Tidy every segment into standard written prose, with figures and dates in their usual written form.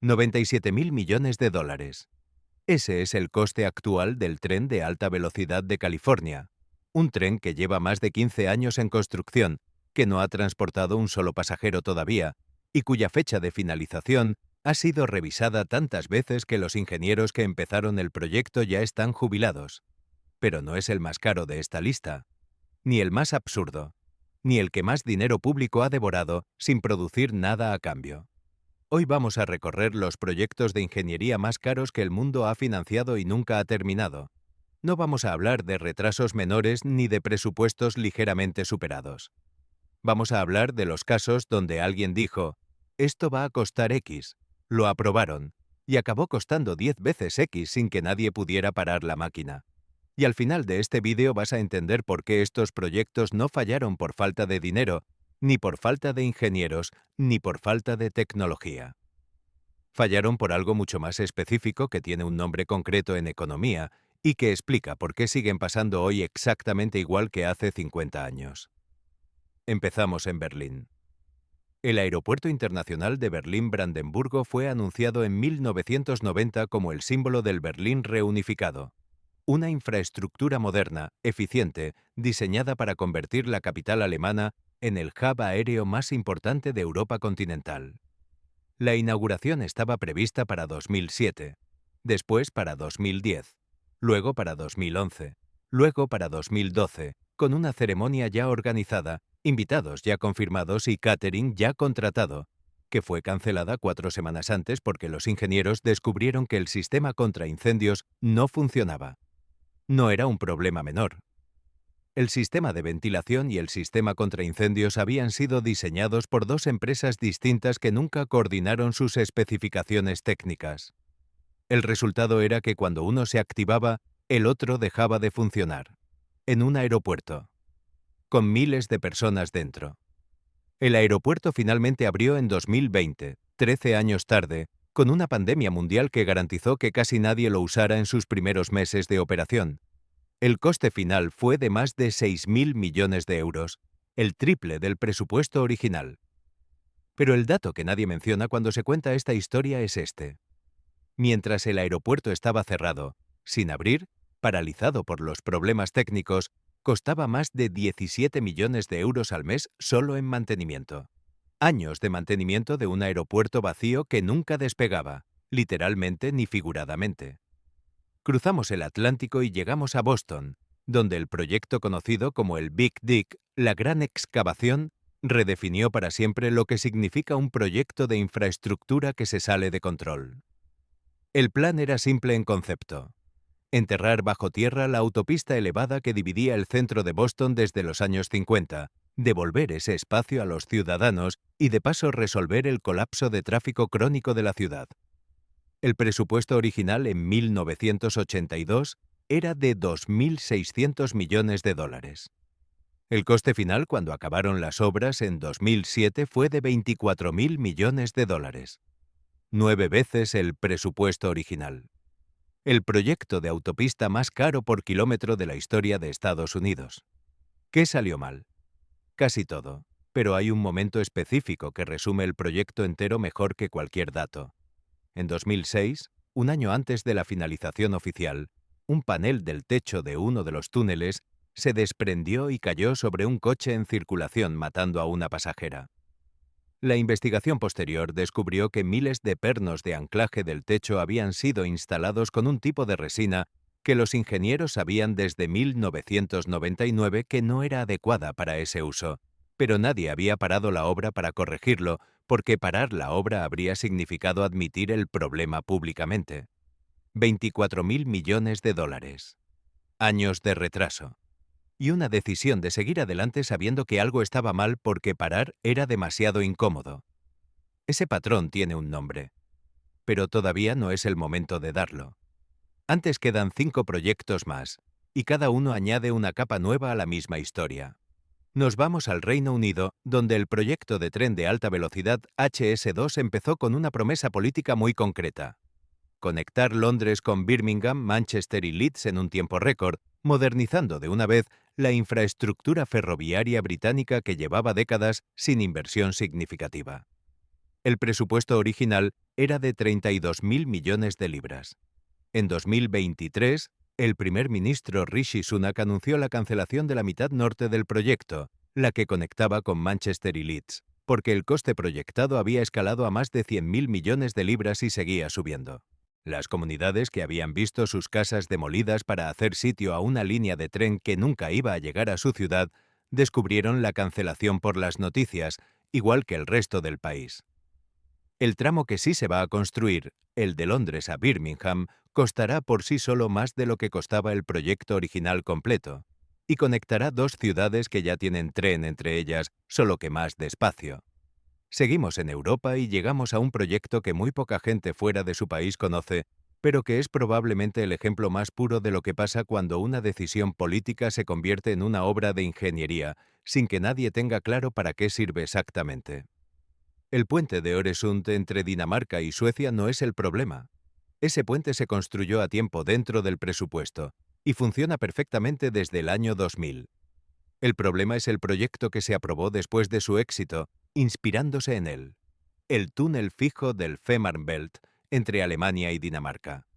97.000 millones de dólares. Ese es el coste actual del tren de alta velocidad de California, un tren que lleva más de 15 años en construcción, que no ha transportado un solo pasajero todavía, y cuya fecha de finalización ha sido revisada tantas veces que los ingenieros que empezaron el proyecto ya están jubilados. Pero no es el más caro de esta lista, ni el más absurdo, ni el que más dinero público ha devorado sin producir nada a cambio. Hoy vamos a recorrer los proyectos de ingeniería más caros que el mundo ha financiado y nunca ha terminado. No vamos a hablar de retrasos menores ni de presupuestos ligeramente superados. Vamos a hablar de los casos donde alguien dijo, esto va a costar X, lo aprobaron, y acabó costando 10 veces X sin que nadie pudiera parar la máquina. Y al final de este vídeo vas a entender por qué estos proyectos no fallaron por falta de dinero, ni por falta de ingenieros, ni por falta de tecnología. Fallaron por algo mucho más específico que tiene un nombre concreto en economía y que explica por qué siguen pasando hoy exactamente igual que hace 50 años. Empezamos en Berlín. El Aeropuerto Internacional de Berlín-Brandenburgo fue anunciado en 1990 como el símbolo del Berlín reunificado. Una infraestructura moderna, eficiente, diseñada para convertir la capital alemana en el hub aéreo más importante de Europa continental. La inauguración estaba prevista para 2007, después para 2010, luego para 2011, luego para 2012, con una ceremonia ya organizada, invitados ya confirmados y catering ya contratado, que fue cancelada 4 semanas antes porque los ingenieros descubrieron que el sistema contra incendios no funcionaba. No era un problema menor. El sistema de ventilación y el sistema contra incendios habían sido diseñados por 2 empresas distintas que nunca coordinaron sus especificaciones técnicas. El resultado era que cuando uno se activaba, el otro dejaba de funcionar. En un aeropuerto, con miles de personas dentro. El aeropuerto finalmente abrió en 2020, 13 años tarde, con una pandemia mundial que garantizó que casi nadie lo usara en sus primeros meses de operación. El coste final fue de más de 6.000 millones de euros, el triple del presupuesto original. Pero el dato que nadie menciona cuando se cuenta esta historia es este. Mientras el aeropuerto estaba cerrado, sin abrir, paralizado por los problemas técnicos, costaba más de 17 millones de euros al mes solo en mantenimiento. Años de mantenimiento de un aeropuerto vacío que nunca despegaba, literalmente ni figuradamente. Cruzamos el Atlántico y llegamos a Boston, donde el proyecto conocido como el Big Dig, la gran excavación, redefinió para siempre lo que significa un proyecto de infraestructura que se sale de control. El plan era simple en concepto: enterrar bajo tierra la autopista elevada que dividía el centro de Boston desde los años 50, devolver ese espacio a los ciudadanos y de paso resolver el colapso de tráfico crónico de la ciudad. El presupuesto original en 1982 era de 2.600 millones de dólares. El coste final cuando acabaron las obras en 2007 fue de 24.000 millones de dólares. 9 veces el presupuesto original. El proyecto de autopista más caro por kilómetro de la historia de Estados Unidos. ¿Qué salió mal? Casi todo, pero hay un momento específico que resume el proyecto entero mejor que cualquier dato. En 2006, un año antes de la finalización oficial, un panel del techo de uno de los túneles se desprendió y cayó sobre un coche en circulación, matando a una pasajera. La investigación posterior descubrió que miles de pernos de anclaje del techo habían sido instalados con un tipo de resina que los ingenieros sabían desde 1999 que no era adecuada para ese uso, pero nadie había parado la obra para corregirlo, porque parar la obra habría significado admitir el problema públicamente. 24.000 millones de dólares. Años de retraso. Y una decisión de seguir adelante sabiendo que algo estaba mal porque parar era demasiado incómodo. Ese patrón tiene un nombre, pero todavía no es el momento de darlo. Antes quedan 5 proyectos más, y cada uno añade una capa nueva a la misma historia. Nos vamos al Reino Unido, donde el proyecto de tren de alta velocidad HS2 empezó con una promesa política muy concreta: conectar Londres con Birmingham, Manchester y Leeds en un tiempo récord, modernizando de una vez la infraestructura ferroviaria británica que llevaba décadas sin inversión significativa. El presupuesto original era de 32.000 millones de libras. En 2023, el primer ministro Rishi Sunak anunció la cancelación de la mitad norte del proyecto, la que conectaba con Manchester y Leeds, porque el coste proyectado había escalado a más de 100.000 millones de libras y seguía subiendo. Las comunidades que habían visto sus casas demolidas para hacer sitio a una línea de tren que nunca iba a llegar a su ciudad, descubrieron la cancelación por las noticias, igual que el resto del país. El tramo que sí se va a construir, el de Londres a Birmingham, costará por sí solo más de lo que costaba el proyecto original completo, y conectará dos ciudades que ya tienen tren entre ellas, solo que más despacio. Seguimos en Europa y llegamos a un proyecto que muy poca gente fuera de su país conoce, pero que es probablemente el ejemplo más puro de lo que pasa cuando una decisión política se convierte en una obra de ingeniería, sin que nadie tenga claro para qué sirve exactamente. El puente de Øresund entre Dinamarca y Suecia no es el problema. Ese puente se construyó a tiempo dentro del presupuesto y funciona perfectamente desde el año 2000. El problema es el proyecto que se aprobó después de su éxito, inspirándose en él: el túnel fijo del Fehmarnbelt entre Alemania y Dinamarca.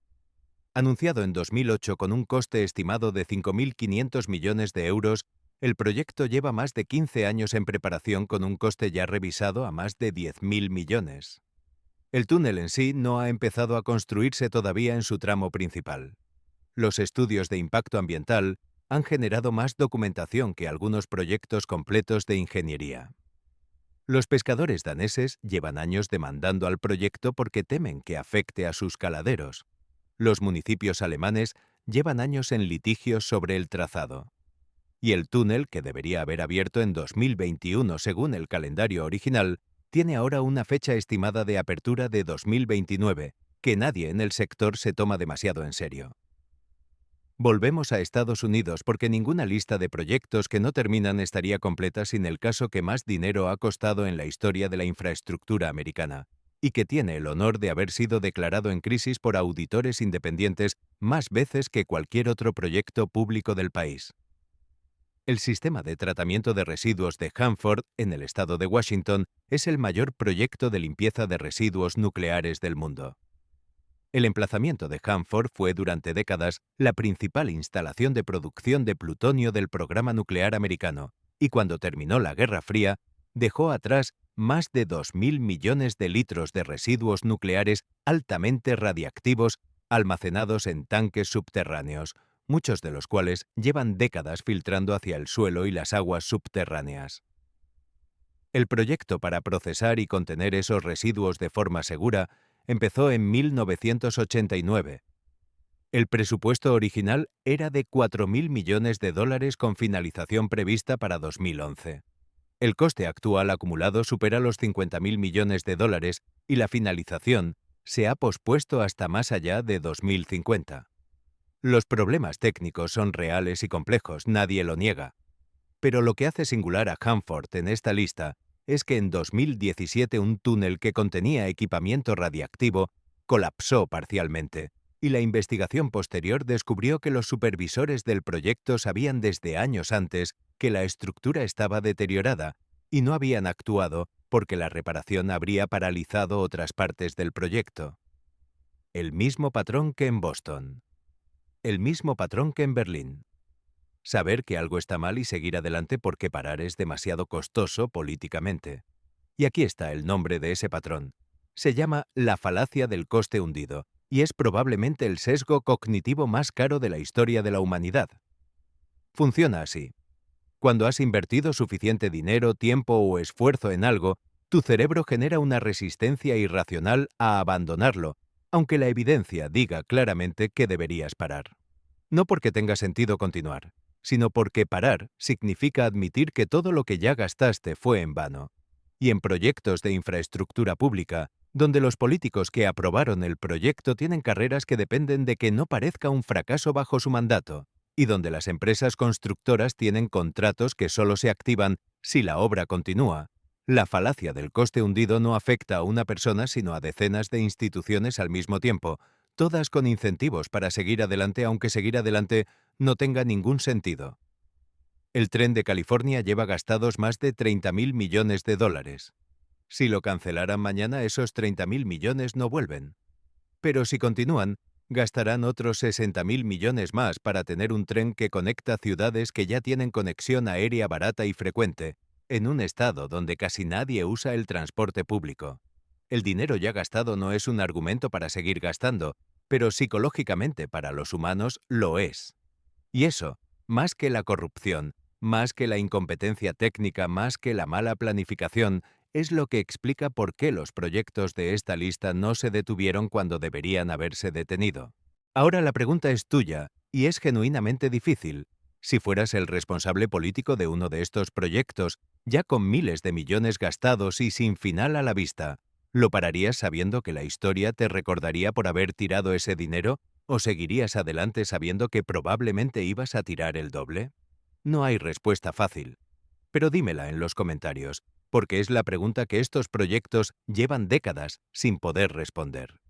Anunciado en 2008 con un coste estimado de 5.500 millones de euros, el proyecto lleva más de 15 años en preparación con un coste ya revisado a más de 10.000 millones. El túnel en sí no ha empezado a construirse todavía en su tramo principal. Los estudios de impacto ambiental han generado más documentación que algunos proyectos completos de ingeniería. Los pescadores daneses llevan años demandando al proyecto porque temen que afecte a sus caladeros. Los municipios alemanes llevan años en litigios sobre el trazado. Y el túnel, que debería haber abierto en 2021 según el calendario original, tiene ahora una fecha estimada de apertura de 2029, que nadie en el sector se toma demasiado en serio. Volvemos a Estados Unidos porque ninguna lista de proyectos que no terminan estaría completa sin el caso que más dinero ha costado en la historia de la infraestructura americana, y que tiene el honor de haber sido declarado en crisis por auditores independientes más veces que cualquier otro proyecto público del país. El sistema de tratamiento de residuos de Hanford, en el estado de Washington, es el mayor proyecto de limpieza de residuos nucleares del mundo. El emplazamiento de Hanford fue durante décadas la principal instalación de producción de plutonio del programa nuclear americano, y cuando terminó la Guerra Fría, dejó atrás más de 2.000 millones de litros de residuos nucleares altamente radiactivos almacenados en tanques subterráneos, muchos de los cuales llevan décadas filtrando hacia el suelo y las aguas subterráneas. El proyecto para procesar y contener esos residuos de forma segura empezó en 1989. El presupuesto original era de 4.000 millones de dólares con finalización prevista para 2011. El coste actual acumulado supera los 50.000 millones de dólares y la finalización se ha pospuesto hasta más allá de 2050. Los problemas técnicos son reales y complejos, nadie lo niega. Pero lo que hace singular a Hanford en esta lista es que en 2017 un túnel que contenía equipamiento radiactivo colapsó parcialmente, y la investigación posterior descubrió que los supervisores del proyecto sabían desde años antes que la estructura estaba deteriorada y no habían actuado porque la reparación habría paralizado otras partes del proyecto. El mismo patrón que en Boston. El mismo patrón que en Berlín. Saber que algo está mal y seguir adelante porque parar es demasiado costoso políticamente. Y aquí está el nombre de ese patrón. Se llama la falacia del coste hundido, y es probablemente el sesgo cognitivo más caro de la historia de la humanidad. Funciona así. Cuando has invertido suficiente dinero, tiempo o esfuerzo en algo, tu cerebro genera una resistencia irracional a abandonarlo, aunque la evidencia diga claramente que deberías parar. No porque tenga sentido continuar, sino porque parar significa admitir que todo lo que ya gastaste fue en vano. Y en proyectos de infraestructura pública, donde los políticos que aprobaron el proyecto tienen carreras que dependen de que no parezca un fracaso bajo su mandato, y donde las empresas constructoras tienen contratos que solo se activan si la obra continúa, la falacia del coste hundido no afecta a una persona sino a decenas de instituciones al mismo tiempo, todas con incentivos para seguir adelante aunque seguir adelante no tenga ningún sentido. El tren de California lleva gastados más de 30.000 millones de dólares. Si lo cancelaran mañana, esos 30.000 millones no vuelven. Pero si continúan, gastarán otros 60.000 millones más para tener un tren que conecta ciudades que ya tienen conexión aérea barata y frecuente, en un estado donde casi nadie usa el transporte público. El dinero ya gastado no es un argumento para seguir gastando, pero psicológicamente para los humanos lo es. Y eso, más que la corrupción, más que la incompetencia técnica, más que la mala planificación, es lo que explica por qué los proyectos de esta lista no se detuvieron cuando deberían haberse detenido. Ahora la pregunta es tuya, y es genuinamente difícil. Si fueras el responsable político de uno de estos proyectos, ya con miles de millones gastados y sin final a la vista, ¿lo pararías sabiendo que la historia te recordaría por haber tirado ese dinero? ¿O seguirías adelante sabiendo que probablemente ibas a tirar el doble? No hay respuesta fácil. Pero dímela en los comentarios, porque es la pregunta que estos proyectos llevan décadas sin poder responder.